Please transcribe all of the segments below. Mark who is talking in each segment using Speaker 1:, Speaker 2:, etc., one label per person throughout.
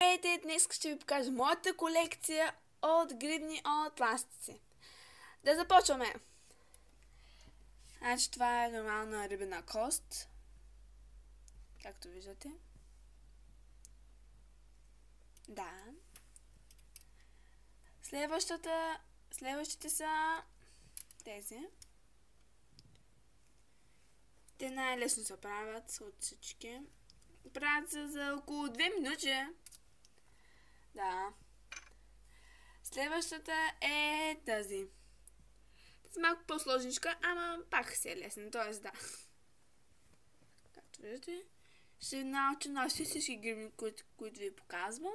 Speaker 1: Здравейте, днес ще ви покажа моята колекция от гривни от ластици. Да започваме! Значи това е нормална рибена кост, както виждате. Да. Следващите са тези. Те най-лесно се правят от всички. Правят се за около 2 минути. Да. Следващата е тази. Тази малко по-сложничка, ама пак си е лесна, т.е. да. Както виждате, ще науча носи всички гривни, които ви показвам.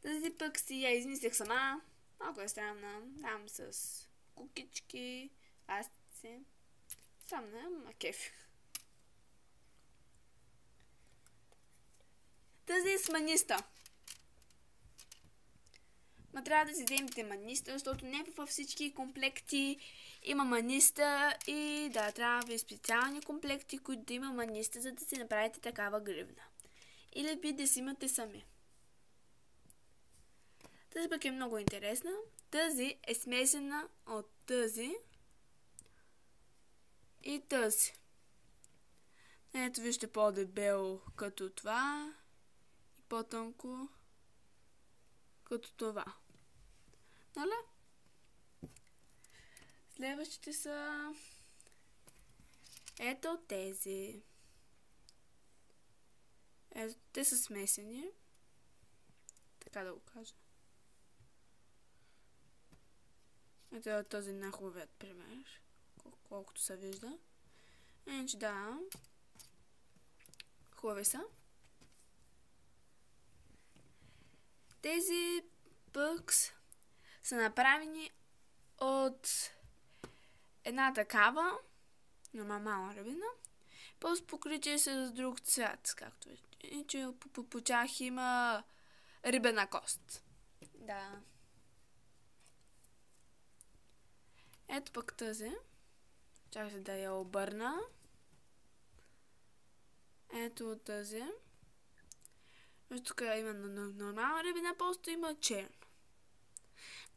Speaker 1: Тази пък си я измислих сама. Малко е странна. Там с кукички, ластици. Странна, ма кеф. Тази е с маниста. Ма трябва да си вземете маниста, защото не във всички комплекти има маниста и да, трябва ви специални комплекти, които да има маниста, за да си направите такава гривна. Или би да си имате сами. Тази пък е много интересна. Тази е смесена от тази и тази. Ето вижте по-дебело като това и по-тънко като това. Нали? Следващите са ето тези. Ето, те са смесени. Така да го кажа. Ето е този най-хубавият пример. Колкото се вижда. Иначе да. Хубави са. Тези пъкс са направени от една такава нормална рибина, после покритие с друг цвят, както виждате. И че по тях има рибена кост. Да. Ето пък тази. Чакайте да я обърна. Ето тази. Тук има нормална рибина, просто има черно.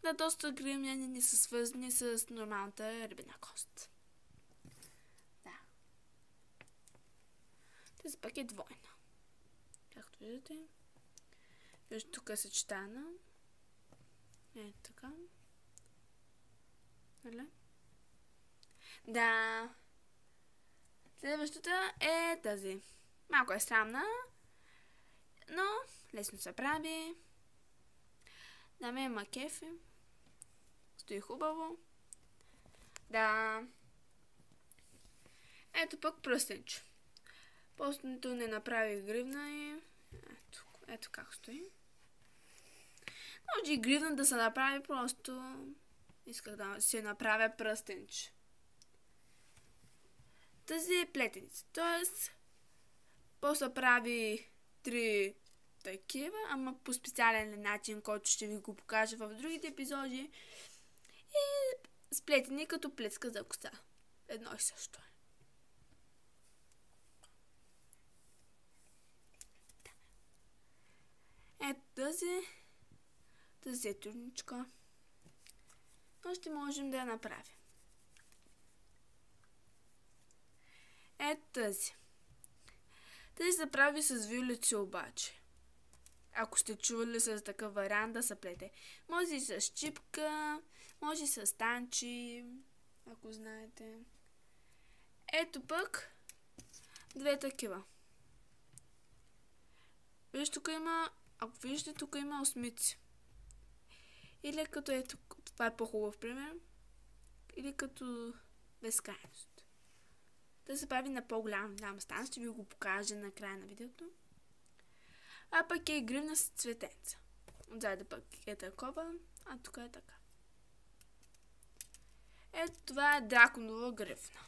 Speaker 1: Да, доста гривни не са свързани с нормалната рибина кост. Да. Тази пък е двойна. Както виждате. Виждате, тук е съчетана. Ето така. Нали? Да. Следващата е тази. Малко е странна, но лесно се прави. На мен ма кефи. Стои хубаво. Да. Ето пък пръстенче. Постното не направих гривна и ето как стои. Може и гривна да се направи, просто исках да си направя пръстенче. Тази е плетеница. Тоест, после прави 3 такива, ама по специален начин, който ще ви го покажа в другите епизоди. И сплетени като плетка за коса. Едно и също. Ето тази е трудничка. Но ще можем да я направим. Ето тази. Тази се прави с виолици обаче. Ако сте чували с такъв вариант да се плете. Може и с чипка, може и с танчи, ако знаете. Ето пък две такива. Виж, тук има, ако виждате, тук има осмици. Или като ето, това е по-хубав пример, или като безкрайност. Да се прави на по-голям стан, ще ви го покажа на края на видеото. А пък е гривна с цветенца. Отзаде пък е такова, а тук е така. Ето това е драконова гривна.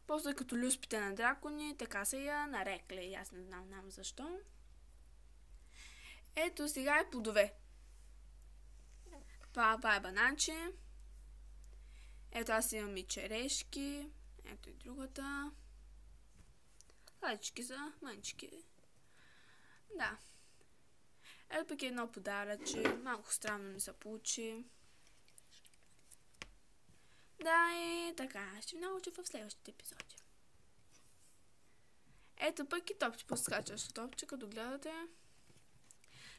Speaker 1: После като люспите на дракони, така са я нарекли. Аз не знам защо. Ето сега е плодове. Това е бананче. Ето аз имам и черешки. Ето и другата. Лайчки са мънички. Да. Ето пък едно подаръче. Малко странно ми се получи. Да, и така. Ще ви науча в следващите епизоди. Ето пък и топче, подскачащо топче, като гледате.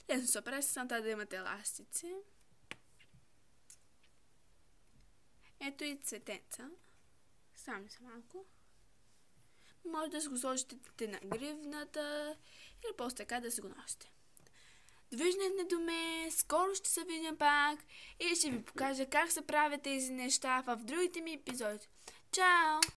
Speaker 1: Лесно се прави, само трябва да имате еластици. Ето и цветенца. Сами са малко. Може да си го сложите на гривната или просто така да си го носите. Довиждане до мен, скоро ще се видим пак и ще ви покажа как се правят тези неща в другите ми епизоди. Чао!